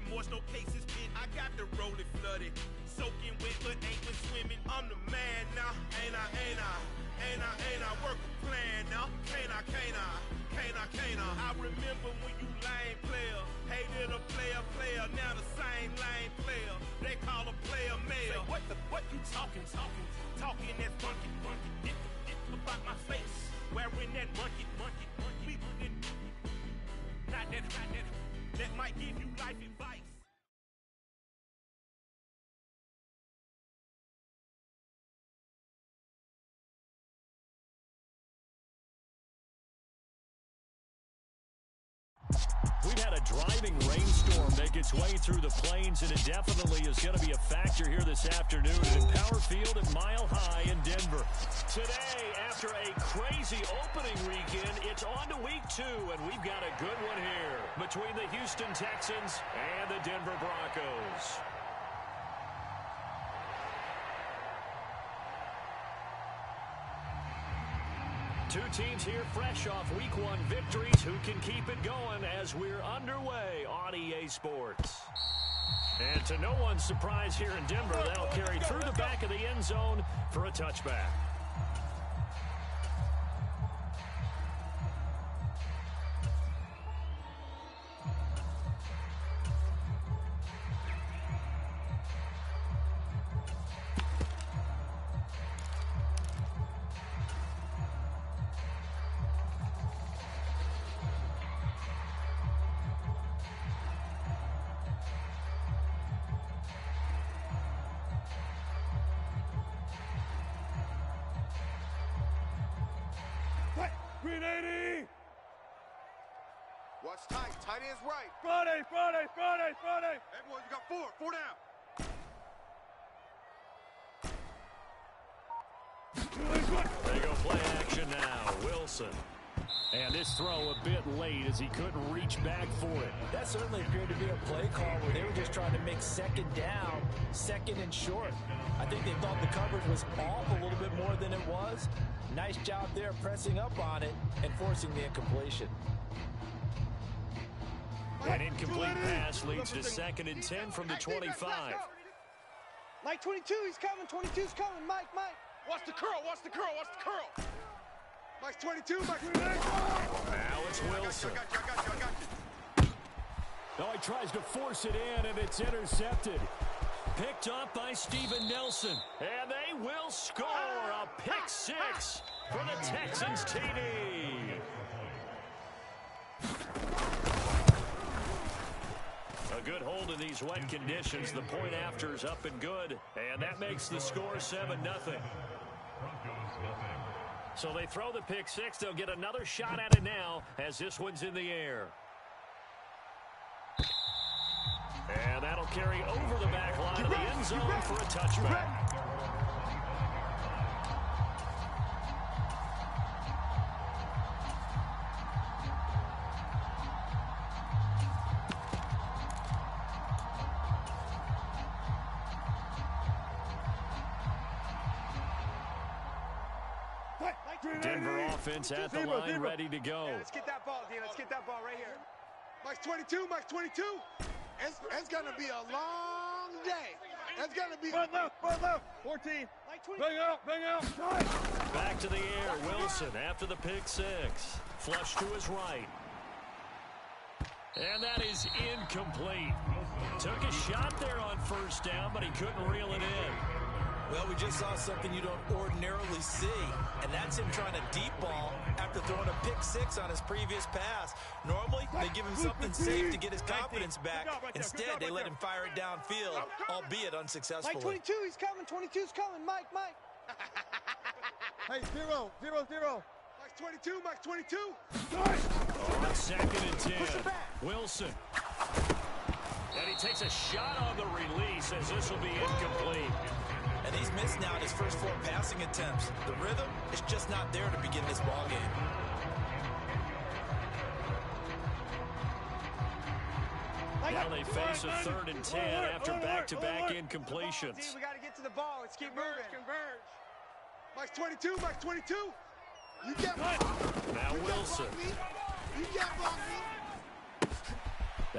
remorse, no cases been. I got the rolling flooded, soaking wet, but ain't been swimming. I'm the man now, ain't I? Work a plan now, can't I? I remember when you lame player, hated a player, now the same lame player. They call a player mayor. Say, what you talking that funky, dip about my face, wearing that monkey. Not that might give you life advice. We've had a driving rainstorm make its way through the plains, and it definitely is going to be a factor here this afternoon at Power Field at Mile High in Denver. Today, after a crazy opening weekend, it's on to week 2, and we've got a good one here between the Houston Texans and the Denver Broncos. Two teams here fresh off Week 1 victories. Who can keep it going as we're underway on EA Sports? And to no one's surprise here in Denver, they'll carry through the back of the end zone for a touchback. Green 80! Watch tight. Tight end's right. Friday! Everyone, you got 4 down. There you go, play action now. Wilson. And this throw a bit late as he couldn't reach back for it. That certainly appeared to be a play call where they were just trying to make second down, second and short. I think they thought the coverage was off a little bit more than it was. Nice job there pressing up on it and forcing the incompletion. An incomplete pass leads to 2nd and 10 from the 25. Mike 22, he's coming. 22's coming. Mike. Watch the curl. Mike's 22. Mike's 22. Now it's Wilson. I got you. Oh, he tries to force it in, and it's intercepted. Picked up by Steven Nelson. And they will score a pick 6 for the Texans TD. A good hold in these wet conditions. The point after is up and good. And that makes the score 7-0. So they throw the pick 6. They'll get another shot at it now as this one's in the air. And that'll carry over the back line of the end zone for a touchback. Denver offense at the line, ready to go. Yeah, let's get that ball, Dean. Let's get that ball right here. Mike's 22. It's going to be a long day. It's going to be... Front left. 14. Bang out. Back to the air. Wilson after the pick 6. Flush to his right. And that is incomplete. Took a shot there on first down, but he couldn't reel it in. Well, we just saw something you don't ordinarily see, and that's him trying to deep ball after throwing a pick 6 on his previous pass. Normally, they give him something safe to get his confidence back. Instead, they let him fire it downfield, albeit unsuccessfully. Mike 22, he's coming. 22's coming. Mike. Hey, 0. Mike's 22. On 2nd and 10, Wilson. And he takes a shot on the release as this will be incomplete. And he's missed now in his first 4 passing attempts. The rhythm is just not there to begin this ball game. Now they face a 3rd and 10 after back-to-back incompletions. We got to get to the ball. Let's keep moving. Converge. Mike's 22. You can't Now Wilson. You can't block me.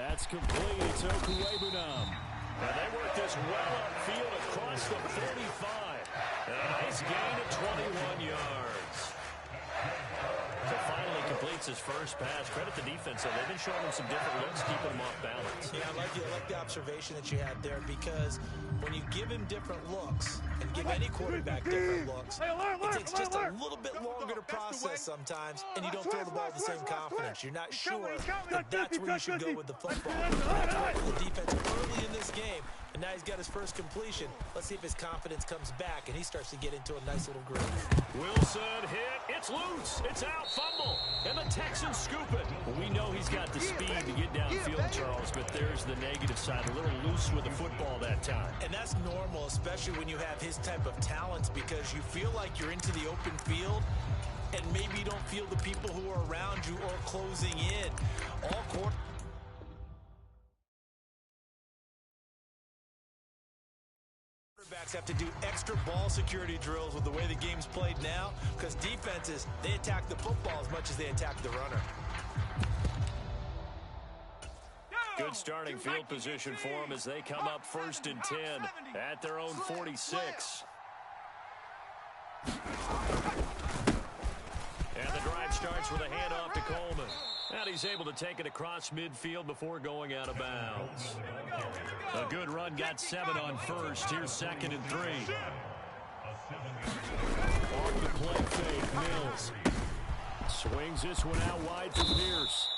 That's complete. It's Okuwebunam. And they work this well upfield across the 45. And a nice gain of 21 yards. So finally completes his first pass. Credit the defense, though. They've been showing him some different looks, keeping him off balance. Yeah, I like the observation that you had there, because when you give him different looks and give any quarterback different looks, it takes just a little bit longer to process sometimes, and you don't throw the ball with the same confidence. You're not sure that that's where you should go with the football. That's worked with the defense early in this game, and now he's got his first completion. Let's see if his confidence comes back and he starts to get into a nice little groove. Wilson hit. It's loose. It's out. Fumble. And the Texans scoop it. We know he's got the speed to get downfield, Charles, but there's the negative side. A little loose with the football that time. And that's normal, especially when you have his type of talents, because you feel like you're into the open field and maybe you don't feel the people who are around you or closing in. All quarterbacks have to do extra ball security drills with the way the game's played now, because defenses, they attack the football as much as they attack the runner. Good starting field position for them as they come up 1st and 10 at their own 46. And the drive starts with a handoff to Coleman. And he's able to take it across midfield before going out of bounds. A good run, got 7 on first. Here's 2nd and 3. On the play fake, Mills. Swings this one out wide for Pierce.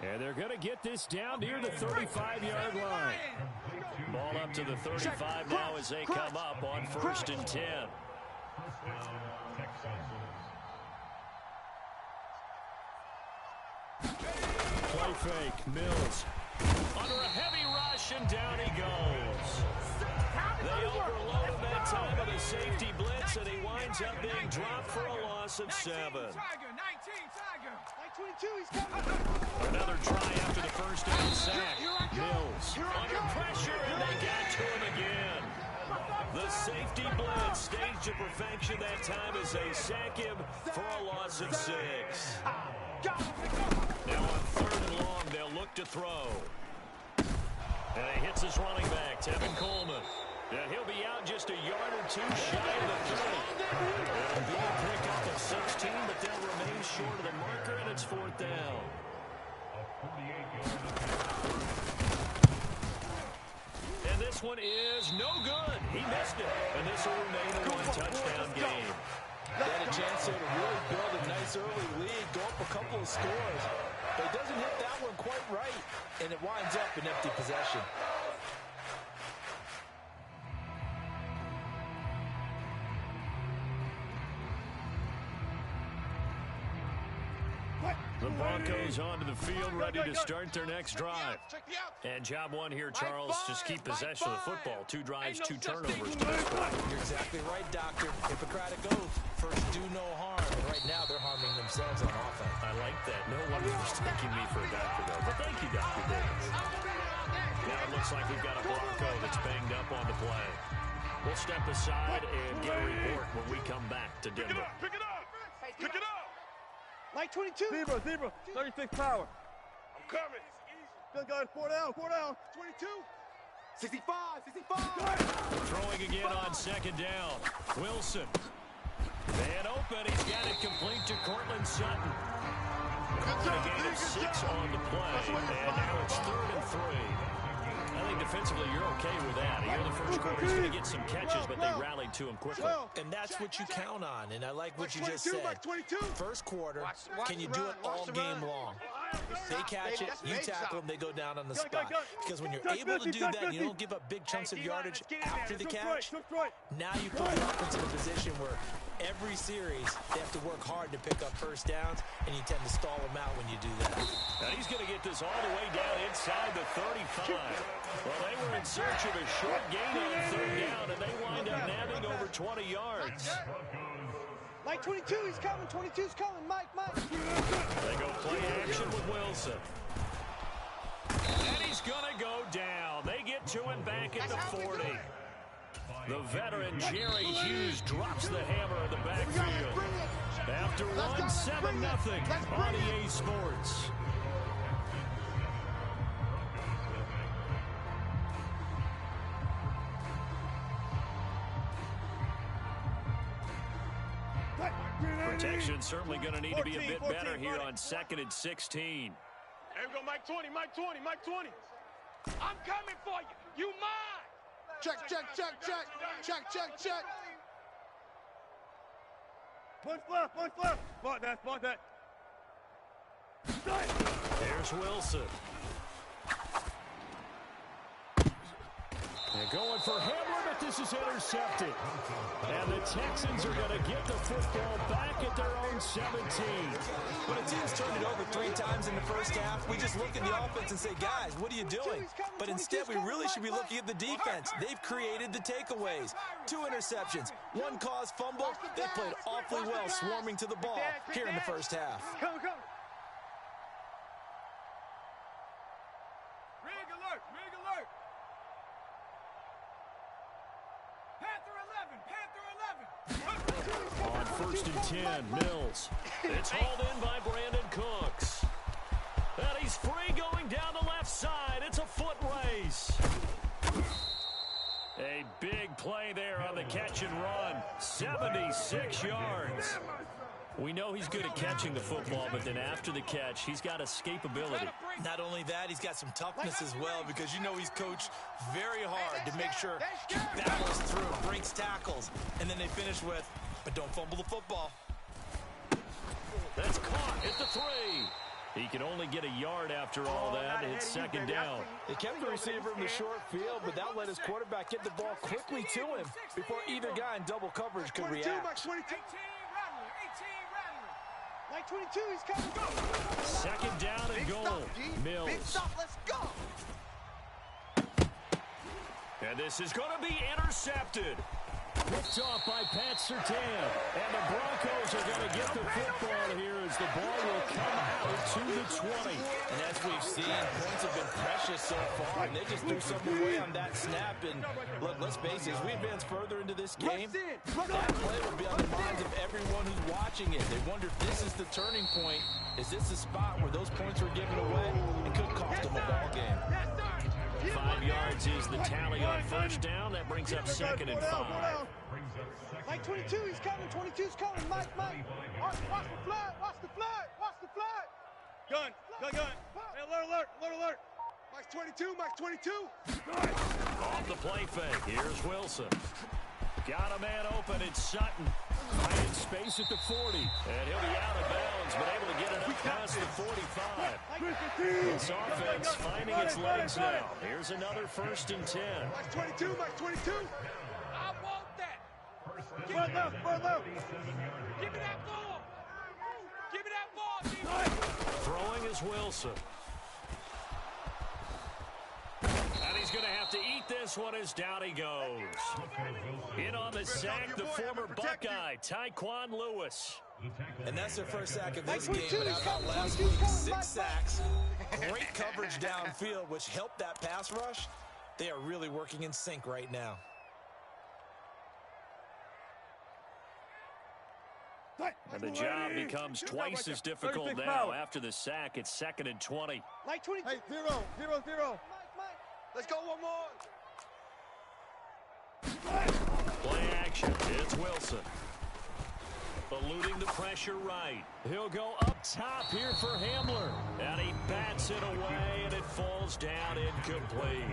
And they're going to get this down near the 35-yard line. Ball up to the 35 now as they come up on 1st and 10. Play fake, Mills. Under a heavy rush, and down he goes. They overload him that time with a safety blitz, and he winds up being dropped for a loss of 7. Another try after the first down sack. Mills under pressure, and they got to him again. The safety blitz staged to perfection that time as they sack him for a loss of 6. Now on 3rd and long, they'll look to throw. And he hits his running back, Tevin Coleman. And he'll be out just a yard or two shy of the 30. It'll be a pickup of 16, but they'll remain short of the marker, and it's 4th down. And this one is no good. He missed it. And this will remain a one-touchdown game. They had a chance there to really build a nice early lead, go up a couple of scores. But he doesn't hit that one quite right, and it winds up an empty possession. The Broncos onto the field, ready to start their next drive. And job one here, Charles, just keep possession of the football. 2 drives, 2 turnovers to this point. You're exactly right, Doctor. Hippocratic oath. First, do no harm. And right now, they're harming themselves on offense. I like that. No one was mistaking me for a doctor, though. But thank you, Dr. Davis. Now it looks like we've got a Bronco that's banged up on the play. We'll step aside and get a report when we come back to Denver. Pick it up! Pick it up! Like 22. Zebra, 36 power. I'm coming. Good guys, 4 down. 22. 65. Throwing again on 2nd down. Wilson. And open. He's got it complete to Cortland Sutton. A gain of 6 on the play. And now it's 3rd and 3. I think defensively you're okay with that. Here in the first quarter, he's going to get some catches, but they rallied to him quickly. And that's what you count on, and I like what you just said. First quarter, can you do it all game long? They catch it, you tackle them, they go down on the spot. Because when you're able to do that, you don't give up big chunks of yardage after the catch. Now you put the offense in a position where every series they have to work hard to pick up first downs, and you tend to stall them out when you do that. Now he's going to get this all the way down inside the 35. Well, they were in search of a short gain on 3rd down, and they wind up nabbing over 20 yards. Mike 22, he's coming. 22's coming. Mike. They go play action with Wilson. And he's going to go down. They get to him back at the 40. The veteran Jerry Hughes drops the hammer in the backfield. After 1-7-0 on EA Sports. Protection certainly going to need to be a bit 14, better here buddy. on 2nd and 16. There we go, Mike 20, Mike 20, Mike 20. I'm coming for you. You mine. Check, check, check, check. Check, check, check. Push left, push left. Spot that, spot that. There's Wilson. They're going for Hamler, but this is intercepted. And the Texans are going to get the football back at their own 17. When a team's turned it over 3 times in the first half, we just look at the offense and say, guys, what are you doing? But instead, we really should be looking at the defense. They've created the takeaways. 2 interceptions, 1 caused fumble. They played awfully well swarming to the ball here in the first half. Come, come. Rig alert, rig alert. Panther 11, Panther 11. On 1st and 10, Mills. It's hauled in by Brandon Cooks. And he's free going down the left side. It's a foot race. A big play there on the catch and run. 76 yards. We know he's good at catching the football, but then after the catch, he's got escapability. Not only that, he's got some toughness as well, because you know he's coached very hard to make sure he battles through, breaks tackles, and then they finish with, but don't fumble the football. That's caught at the 3. He can only get a yard after all that. It's 2nd down. They kept the receiver in the short field, but that let his quarterback get the ball quickly to him before either guy in double coverage could 22, react. Mike 22. 18 Rattler. Mike 22, he's coming. Go. 2nd down and goal. Mills. Big stop, let's go. And this is going to be intercepted. Picked off by Pat Surtain. And the Broncos are going to get the football here as the ball will come out to the 20. And as we've seen, points have been precious so far, and they just threw something away on that snap. And look, let's face it, as we advance further into this game, that play will be on the minds of everyone who's watching it. They wonder if this is the turning point. Is this the spot where those points were given away and could cost them a ball game? 5 yards is the tally on 1st down. That brings up 2nd and 5. Mike 22, he's coming. 22's coming. Mike. Watch the flood. Watch the flood. Watch the flood. Gun. Hey, alert. Mike 22, Mike 22. Off the play fake. Here's Wilson. Got a man open. It's Sutton. Finding space at the 40. And he'll be out of bounds, but able to get it up past the 45. This offense finding its legs now. Here's another 1st and 10. Mike 22, Mike 22. I want that. Front left. Give me that ball. Give me that ball, defense. Throwing is Wilson. And he's going to have to eat this one as down he goes. In on the sack, the former Buckeye, Tyquan Lewis. And that's their first sack of this game. But how about last week? 6 sacks. Great coverage downfield, which helped that pass rush. They are really working in sync right now. And the job becomes twice as difficult now after the sack. It's 2nd and 20. Mike 22. Hey, 0. Mike. Let's go one more. Play action. It's Wilson. Eluding the pressure right. He'll go up top here for Hamler. And he bats it away, and it falls down incomplete.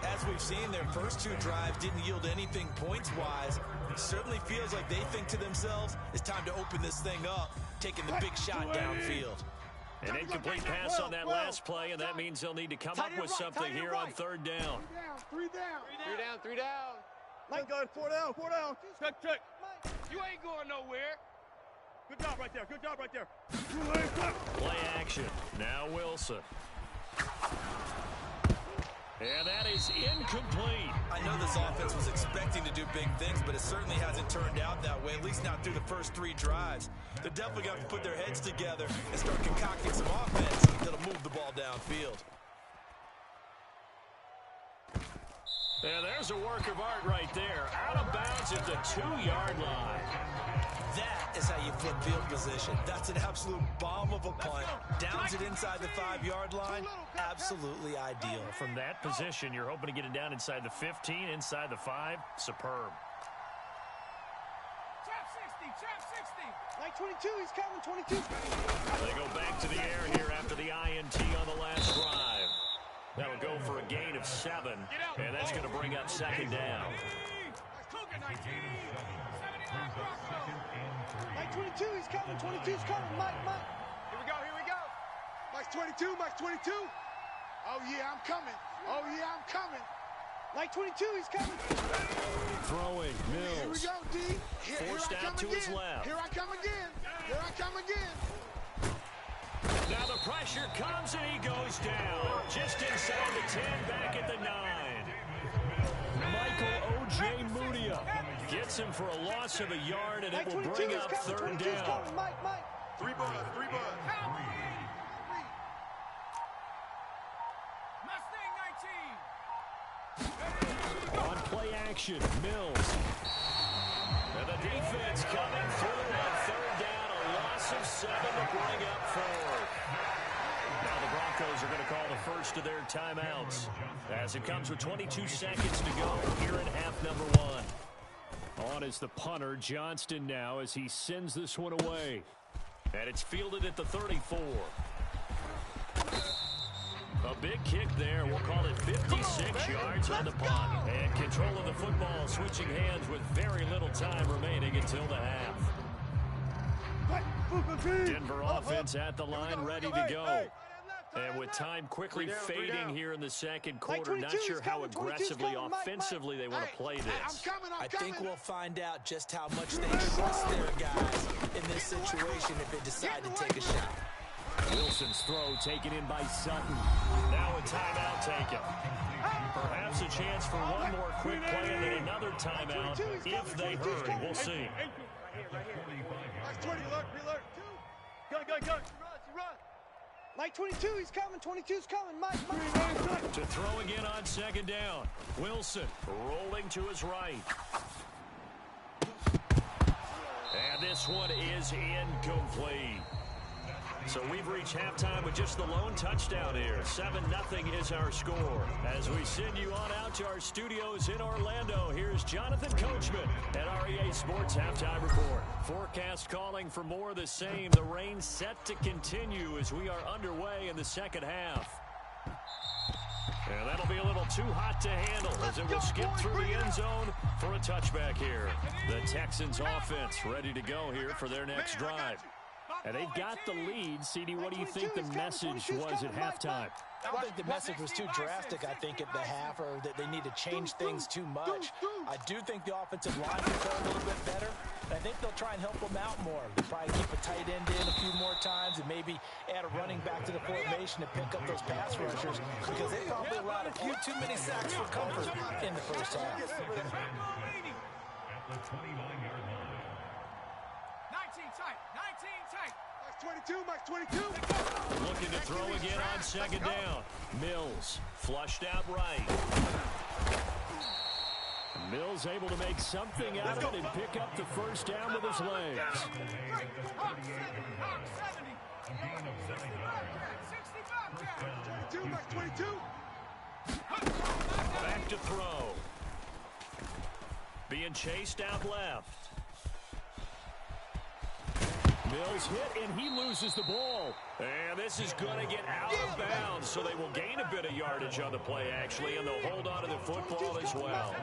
As we've seen, their first 2 drives didn't yield anything points-wise. It certainly feels like they think to themselves, it's time to open this thing up, taking the big shot downfield. An incomplete pass on that last play, and that means they'll need to come up with something here on 3rd down. 3 down. 3 down. Mike, go 4 down. Check. You ain't going nowhere. Good job right there. Play action. Now Wilson. And that is incomplete. I know this offense was expecting to do big things, but it certainly hasn't turned out that way, at least not through the first 3 drives. They're definitely going to put their heads together and start concocting some offense that'll move the ball downfield. And there's a work of art right there. Out of bounds at the 2-yard line. That is how you flip field position. That's an absolute bomb of a punt. Downs it inside the 5-yard line. Absolutely ideal. From that position, you're hoping to get it down inside the 15, inside the 5. Superb. Trap 60. Like 22, he's coming. 22. They go back to the air here after the INT on the last drive. That'll go for a gain of 7, and that's going to bring up second down. Like 22, he's coming. 22's coming. Mike. Here we go. Mike 22, Mike 22. Oh, yeah, I'm coming. Oh, yeah, I'm coming. Like 22, he's coming. Throwing, Here we Mills. go, D. Forced Here I out come to again. his left. Here I come again. Here I come again. Now the pressure comes and he goes down. Just inside the 10, back at the 9. Michael O.J. Mudia gets him for a loss of a yard, and it Like will 22, bring he's up coming. third 22's down. coming. Mike. 3 bud. Mustang 19. On play action, Mills. And the defense coming through on third down. A loss of 7 to bring up fourth. Now the Broncos are going to call the first of their timeouts as it comes with 22 seconds to go here in half number 1. On is the punter, Johnston, now as he sends this one away. And it's fielded at the 34. A big kick there. We'll call it 56 yards on the punt. And control of the football switching hands with very little time remaining until the half. Denver offense at the line, ready to go. And with time quickly fading here in the second quarter, not sure how aggressively, offensively they want to play this. I think we'll find out just how much they trust their guys in this situation if they decide to take a shot. Wilson's throw taken in by Sutton. Now a timeout taken. Perhaps a chance for one more quick play and then another timeout if they hurry. We'll see. Mike 20, look. Go. Run. Like 22, he's coming. 22's coming. Mike. To throw again on second down. Wilson rolling to his right. And this one is incomplete. So we've reached halftime with just the lone touchdown here. 7-0 is our score. As we send you on out to our studios in Orlando, here's Jonathan Coachman at REA Sports Halftime Report. Forecast calling for more of the same. The rain set to continue as we are underway in the second half. And that'll be a little too hot to handle as it will skip through the end zone for a touchback here. The Texans offense ready to go here for their next drive. And they've got the lead. CD, what do you think the message was at halftime? I don't think the message was too drastic, I think, at the half, or that they need to change things too much. I do think the offensive line can play a little bit better. And I think they'll try and help them out more. They'll probably keep a tight end in a few more times and maybe add a running back to the formation to pick up those pass rushers because they probably allowed a few too many sacks for comfort in the first half. 19 tight. Mike 22. Looking to throw again on second down. Mills flushed out right. Mills able to make something out of it and pick up the first down with his legs. Hawk 70. Mike 22. Back to throw. Being chased out left. Mills hit, and he loses the ball. And this is going to get out of bounds, so they will gain a bit of yardage on the play, actually, and they'll hold on to the football as well.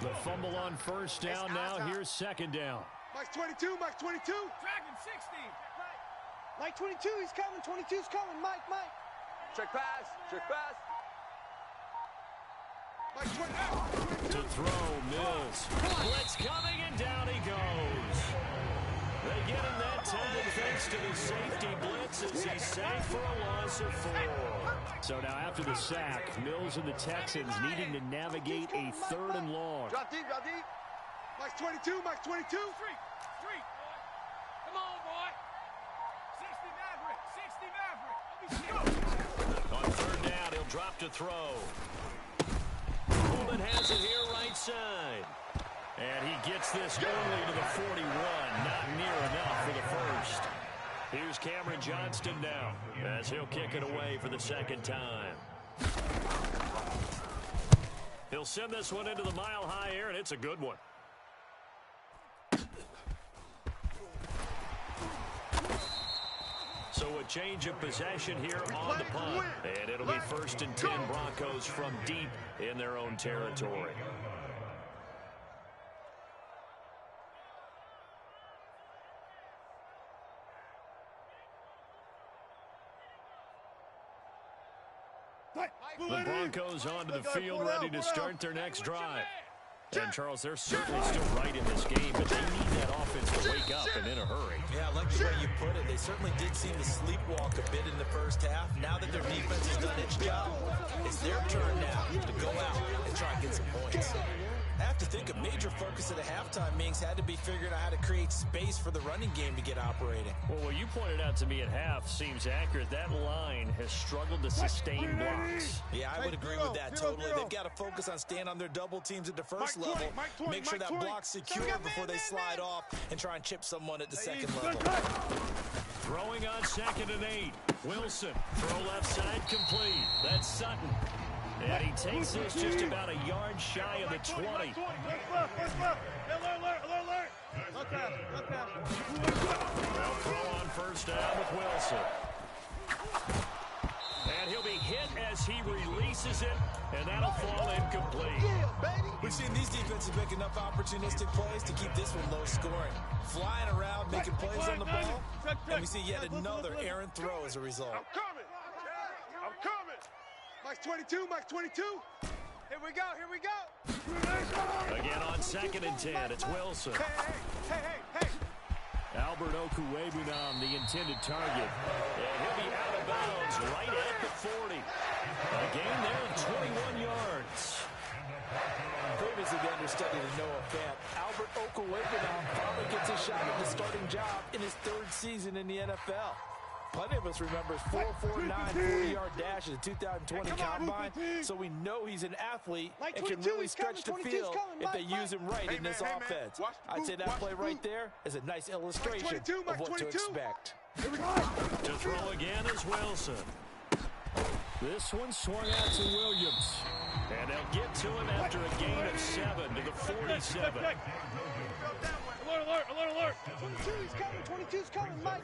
The fumble on first down now. Here's second down. Mike 22. Dragon 60. Like 22, he's coming. 22's coming. Mike. Check pass. Mike 20. To throw, Mills. Blitz coming, and down he goes. They get him that time thanks to the safety blitz as he sacked for a loss of 4. So now after the sack, Mills and the Texans needing to navigate a 3rd and long. Drop deep. Mike 22. Street. Come on, boy. 60 Maverick. On 3rd down, he'll drop to throw. Coleman has it here right side. And he gets this early to the 41. Not near enough for the first. Here's Cameron Johnston now as he'll kick it away for the second time. He'll send this one into the mile-high air, and it's a good one. So a change of possession here on the punt. And it'll be 1st and 10 Broncos from deep in their own territory. The Broncos onto the field, ready to start their next drive. And, Charles, they're certainly still right in this game, but they need that offense to wake up and in a hurry. Yeah, I like the way you put it. They certainly did seem to sleepwalk a bit in the first half. Now that their defense has done its job, it's their turn now to go out and try and get some points. I have to think a major focus at the halftime meetings had to be figuring out how to create space for the running game to get operating. Well, what you pointed out to me at half seems accurate. That line has struggled to sustain blocks. Yeah, I would agree with that totally. They've got to focus on staying on their double teams at the first level. Make sure that block's secure before they slide off and try and chip someone at the second level. Throwing on 2nd and 8. Wilson, throw left side complete. That's Sutton. And he takes this just about a yard shy of the 20. Alert. They'll throw on 1st down with Wilson. And he'll be hit as he releases it, and that'll fall incomplete. We've seen these defenses make enough opportunistic plays to keep this one low scoring. Flying around, making plays on the ball, and we see yet another errant throw as a result. I'm coming. Mike's 22, Mike's 22. Here we go. Again on 2nd and 10, it's Wilson. Hey. Albert Okuwebunam, the intended target. And he'll be out of bounds right at the 40. A gain there of 21 yards. Previously the understudy to Noah Fant, Albert Okuwebunam finally gets a shot at the starting job in his 3rd season in the NFL. Plenty of us remember his 4.49 40-yard dash at the 2020 Combine, so we know he's an athlete and can really stretch the field if they use him right in this offense. I'd say that play right there is a nice illustration of what to expect. To throw again is Wilson. This one swung out to Williams. And they'll get to him after a gain of 7 to the 47. Alert. 22's coming, Mike.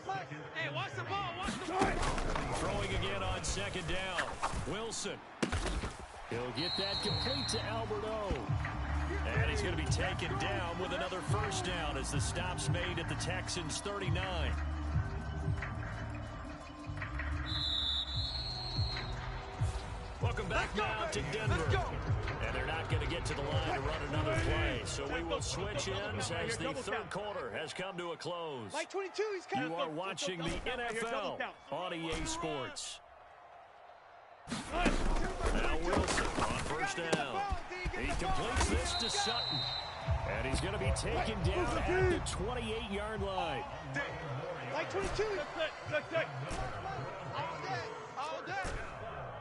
Hey, watch the ball. Throwing again on 2nd down. Wilson. He'll get that complete to Albert O. And he's going to be taken down with another 1st down as the stop's made at the Texans' 39. Welcome back now to Denver. And they're not going to get to the line to run another play. So we will switch ends as the 3rd quarter has come to a close. Mike 22, he's coming. You are watching the NFL on EA Sports. Now Wilson on 1st down. He completes this to Sutton. And he's going to be taken down at the 28-yard line. Mike 22. All day.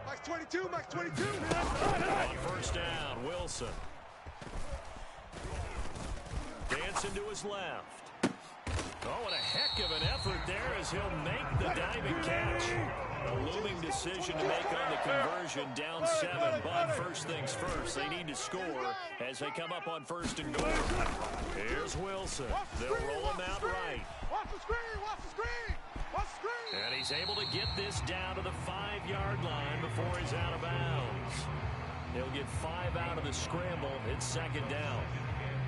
Mike's 22, Mike's 22. On 1st down, Wilson. Dancing to his left. Oh, and a heck of an effort there as he'll make the diving catch. A looming decision to make on the conversion, down 7. But first things first, they need to score as they come up on 1st and goal. Here's Wilson. They'll roll him out right. Watch the screen. And he's able to get this down to the 5-yard line before he's out of bounds. He'll get 5 out of the scramble. It's 2nd down.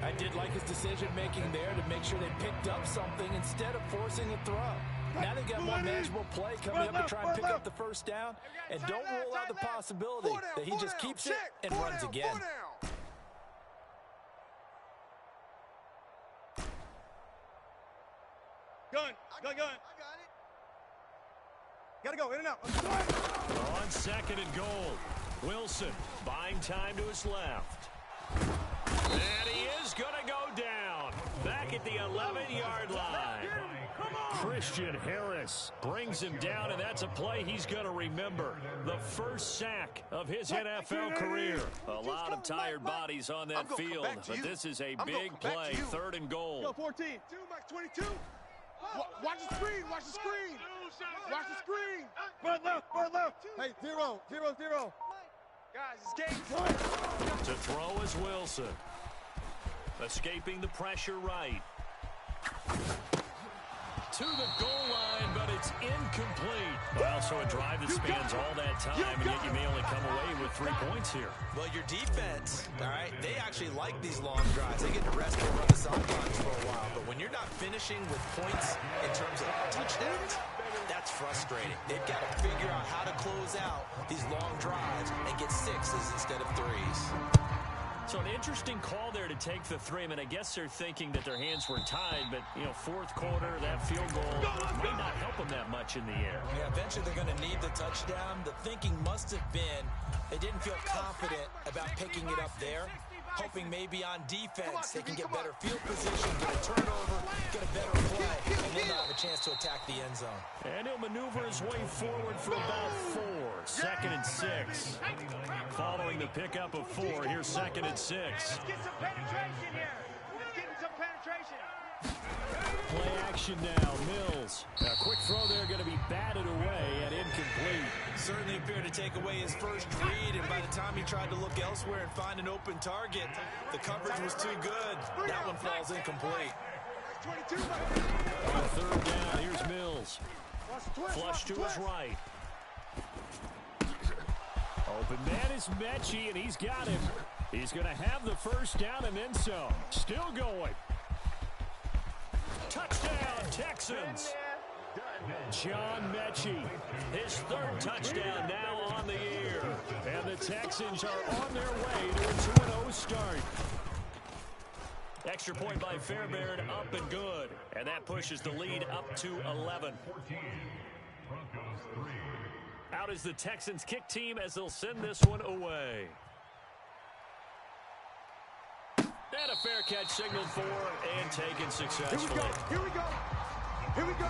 I did like his decision-making there to make sure they picked up something instead of forcing a throw. Now they got more manageable play coming up to try and pick up the 1st down. And don't rule out the possibility that he just keeps it and runs again. Gun. Gotta go, in and out. On 2nd and goal, Wilson buying time to his left. And he is going to go down. Back at the 11-yard line. Christian Harris brings him down, and that's a play he's going to remember. The first sack of his NFL career. A lot of tired bodies on that field, but this is a big play. 3rd and goal. Go 14. 2, Mike 22. Watch the screen. Watch the screen. Front left. Hey, 0. Guys, it's game. To throw is Wilson. Escaping the pressure right. To the goal line, but It's incomplete. Well, so a drive that spans all that time, and yet you may only come away with 3 points here. Well, your defense, all right, they actually like these long drives. They get to rest and run the sidelines for a while. But when you're not finishing with points in terms of touchdowns, that's frustrating. They've got to figure out how to close out these long drives and get 6s instead of 3s. So an interesting call there to take the 3. I mean, I guess they're thinking that their hands were tied, but, you know, fourth quarter, that field goal may not help them that much in the air. Yeah, eventually they're going to need the touchdown. The thinking must have been they didn't feel confident about picking it up there, hoping maybe on defense they can get better field position, get a turnover, get a better play, and then they'll have a chance to attack the end zone. And he'll maneuver his way forward for about 4. 2nd and 6. Following the pickup of 4, here's 2nd and 6. Let's get some penetration here. Let's get some penetration. Play action now. Mills. A quick throw there going to be batted away and incomplete. Certainly appeared to take away his first read, and by the time he tried to look elsewhere and find an open target, the coverage was too good. That one falls incomplete. On 3rd down, here's Mills. Flush to his right. Open man is Mechie, and he's got him. He's going to have the first down and then some. Still going. Touchdown, Texans. John Mechie, his 3rd touchdown now on the year. And the Texans are on their way to a 2-0 start. Extra point by Fairbairn, up and good. And that pushes the lead up to 11. Out is the Texans kick team as they'll send this one away. And a fair catch signaled for and taken successfully. Here we go. Here we go.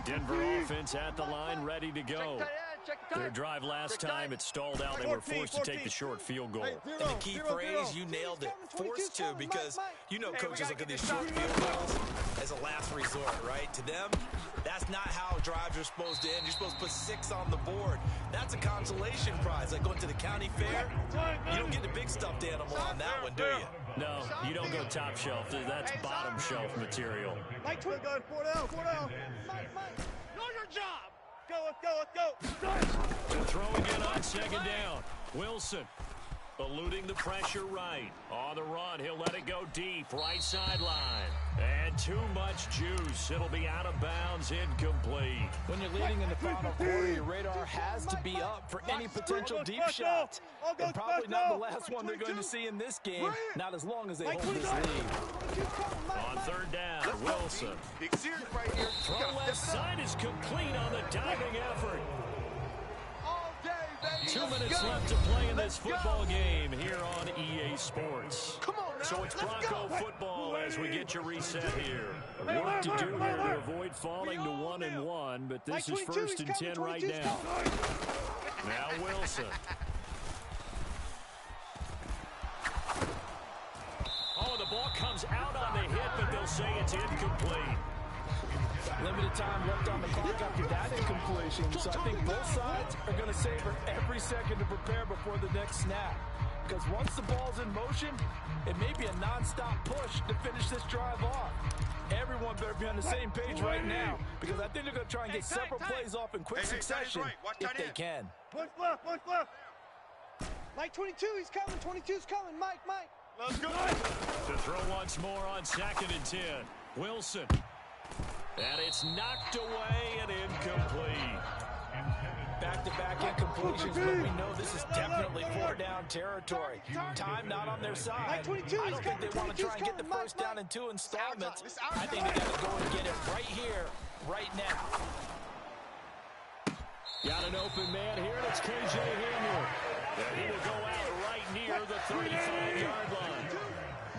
Denver offense at the line, ready to go. Their drive last time, it stalled out. They were forced to take the short field goal. And the key phrase, you nailed it, forced to, because you know coaches look at these short field goals as a last resort, right? To them, that's not how drives are supposed to end. You're supposed to put 6 on the board. That's a consolation prize, like going to the county fair. You don't get the big stuffed animal on that one, do you? No, you don't go top shelf. That's bottom shelf material. Mike, go, 4 down, 4 down. Mike, know your job. Go, let's go. To throw again on 2nd down. Wilson eluding the pressure right. On the run, he'll let it go deep, right sideline. And too much juice. It'll be out of bounds, incomplete. When you're leading in the final quarter, your radar has to be up for any potential deep shots. And probably not the last one they're going to see in this game, not as long as they hold this lead. On 3rd down, Wilson. Big series right here. Throw left side is complete on the diving effort. All day, baby. 2 minutes left to play in this football game here on EA Sports. Come on now. So it's Bronco football as we get you reset here. Work to do here to avoid falling to 1-1, but this is 1st and 10 right now. Now Wilson. Oh, the ball comes out on the hit, but they'll say it's incomplete. Limited time left on the clock after that incompletion, so I think both sides are going to savor every second to prepare before the next snap. Because once the ball's in motion, it may be a non-stop push to finish this drive off. Everyone better be on the same page right now, because I think they're going to try and get several plays off in quick succession if they can. Push left. Mike, 22, he's coming. 22's coming. Mike. Let's go. To throw once more on 2nd and 10. Wilson. And it's knocked away and incomplete. Back-to-back incompletions, but we know this is definitely 4-down territory. Time not on their side. I don't think they want to try and get the first down in 2 installments. I think they got to go and get it right here, right now. Got an open man here, and it's KJ Hamler. And he will go out right near the 35-yard line.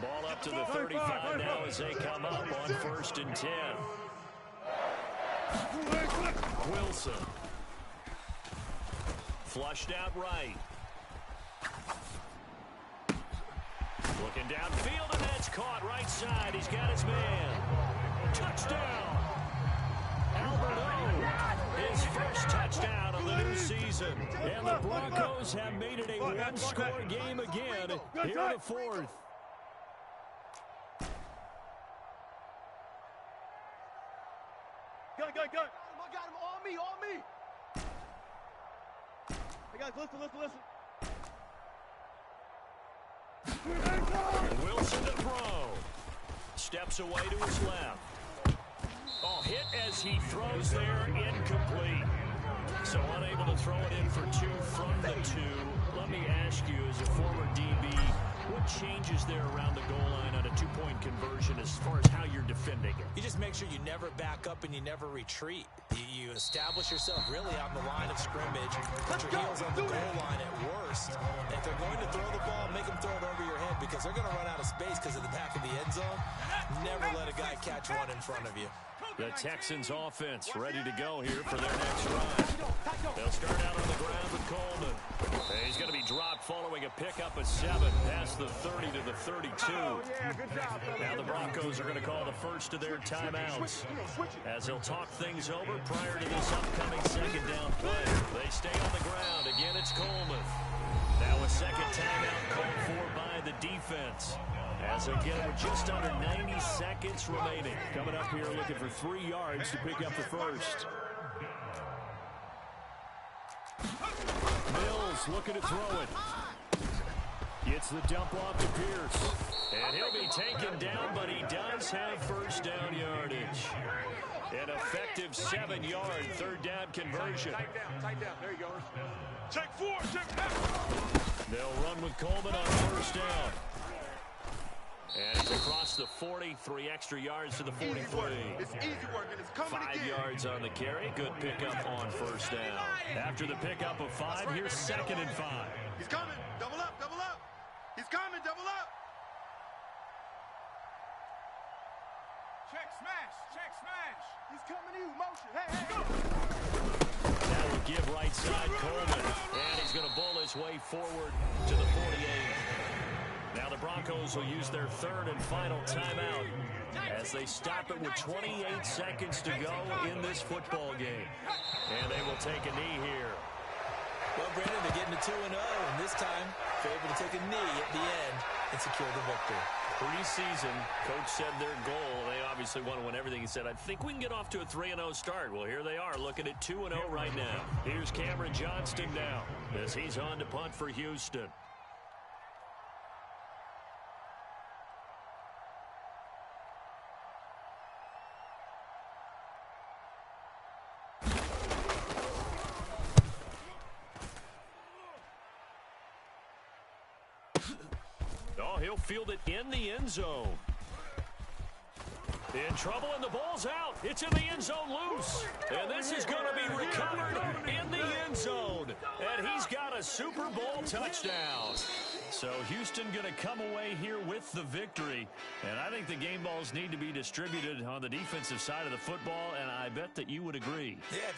Ball up to the 35 now as they come up on 1st and 10. Wilson. Flushed out right. Looking downfield, and that's caught right side. He's got his man. Touchdown. Albert O, his first touchdown of the new season. And the Broncos have made it a one-score game again here in the 4th. Gun. I got him. On me. Hey, guys, listen. Wilson to throw. Steps away to his left. Oh, hit as he throws there, incomplete. So unable to throw it in for two from the two. Let me ask you, as a former DB, what changes there around the goal line on a two-point conversion as far as how you're defending it? You just make sure you never back up and you never retreat. You establish yourself really on the line of scrimmage, put your heels on the goal line at worst. And if they're going to throw the ball, make them throw it over your head because they're going to run out of space because of the back of the end zone. Never let a guy catch one in front of you. The Texans offense ready to go here for their next drive. They'll start out on the ground with Coleman. He's going to be dropped following a pickup of 7 past the 30 to the 32. Now the Broncos are going to call the first of their timeouts as they'll talk things over prior to this upcoming second down play. They stay on the ground. Again, it's Coleman. Now a second timeout called for by the defense. As again, with just under 90 seconds remaining. Coming up here looking for 3 yards to pick up the first. Mills looking to throw it. Gets the dump off to Pierce. And he'll be taken down, but he does have first down yardage. An effective 7-yard third down conversion. Tight down. There you go. Check 4, check 5. They'll run with Coleman on first down. And he's across the 40, 3 extra yards to the 43. It's easy work, and it's coming 5 again. yards on the carry. Good pickup on first down. After the pickup of 5, here's 2nd and 5. He's coming. Double up. He's coming. Double up. Check smash. He's coming to you. Motion. Hey. That will give right side Coleman. And he's going to bowl his way forward to the 48. Now the Broncos will use their third and final timeout as they stop it with 28 seconds to go in this football game. And they will take a knee here. Well, Brandon, they're getting to 2-0, and this time they're able to take a knee at the end and secure the victory. Preseason, coach said their goal, they obviously want to win everything. He said, I think we can get off to a 3-0 start. Well, here they are looking at 2-0 right now. Here's Cameron Johnston now as he's on to punt for Houston. Oh, he'll field it in the end zone. In trouble, and the ball's out. It's in the end zone loose. And this is going to be recovered in the end zone. And he's got a Super Bowl touchdown. So Houston going to come away here with the victory. And I think the game balls need to be distributed on the defensive side of the football, and I bet that you would agree. Yeah, if you